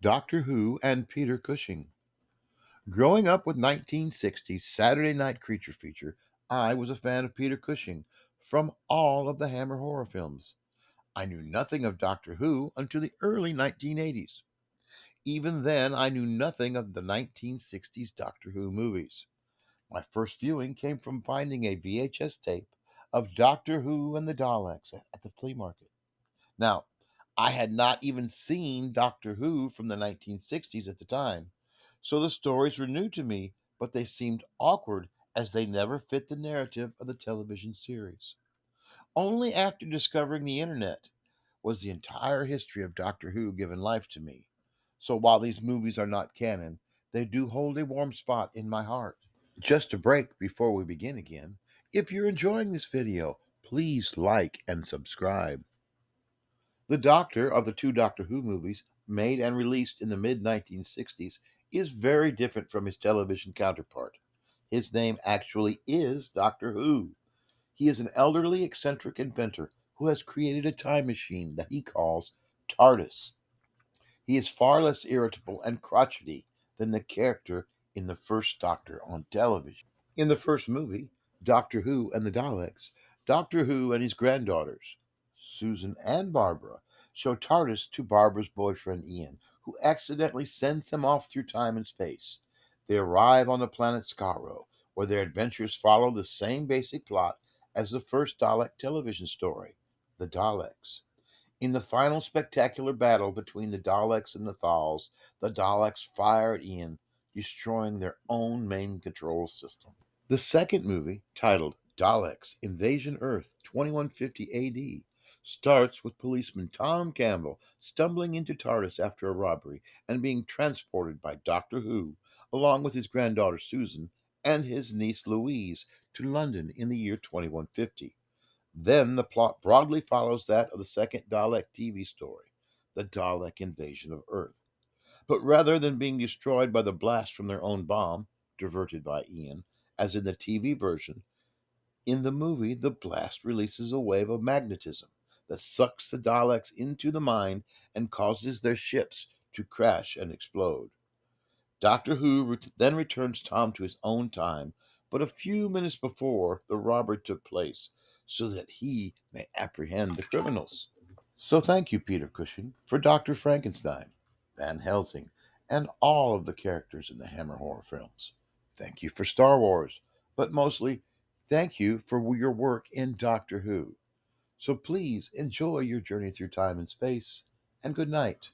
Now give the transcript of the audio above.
Doctor Who and Peter Cushing. Growing up with 1960s Saturday night creature feature, I was a fan of Peter Cushing from all of the Hammer horror films. I knew nothing of Doctor Who until the early 1980s. Even then, I knew nothing of the 1960s Doctor Who movies. My first viewing came from finding a VHS tape of Doctor Who and the Daleks at the flea market. Now, I had not even seen Doctor Who from the 1960s at the time, so the stories were new to me, but they seemed awkward as they never fit the narrative of the television series. Only after discovering the internet was the entire history of Doctor Who given life to me. So while these movies are not canon, they do hold a warm spot in my heart. Just a break before we begin again. If you're enjoying this video, please like and subscribe. The Doctor of the two Doctor Who movies, made and released in the mid 1960s, is very different from his television counterpart. His name actually is Doctor Who. He is an elderly, eccentric inventor who has created a time machine that he calls TARDIS. He is far less irritable and crotchety than the character in the first Doctor on television. In the first movie, Doctor Who and the Daleks, Doctor Who and his granddaughters, Susan and Barbara, show TARDIS to Barbara's boyfriend Ian, who accidentally sends them off through time and space. They arrive on the planet Skaro, where their adventures follow the same basic plot as the first Dalek television story, The Daleks. In the final spectacular battle between the Daleks and the Thals, the Daleks fire at Ian, destroying their own main control system. The second movie, titled Daleks Invasion Earth 2150 AD, starts with policeman Tom Campbell stumbling into TARDIS after a robbery and being transported by Doctor Who, along with his granddaughter Susan and his niece Louise, to London in the year 2150. Then the plot broadly follows that of the second Dalek TV story, The Dalek Invasion of Earth. But rather than being destroyed by the blast from their own bomb, diverted by Ian, as in the TV version, in the movie the blast releases a wave of magnetism that sucks the Daleks into the mine and causes their ships to crash and explode. Doctor Who then returns Tom to his own time, but a few minutes before the robbery took place, so that he may apprehend the criminals. So thank you, Peter Cushing, for Dr. Frankenstein, Van Helsing, and all of the characters in the Hammer horror films. Thank you for Star Wars, but mostly, thank you for your work in Doctor Who. So please enjoy your journey through time and space, and good night.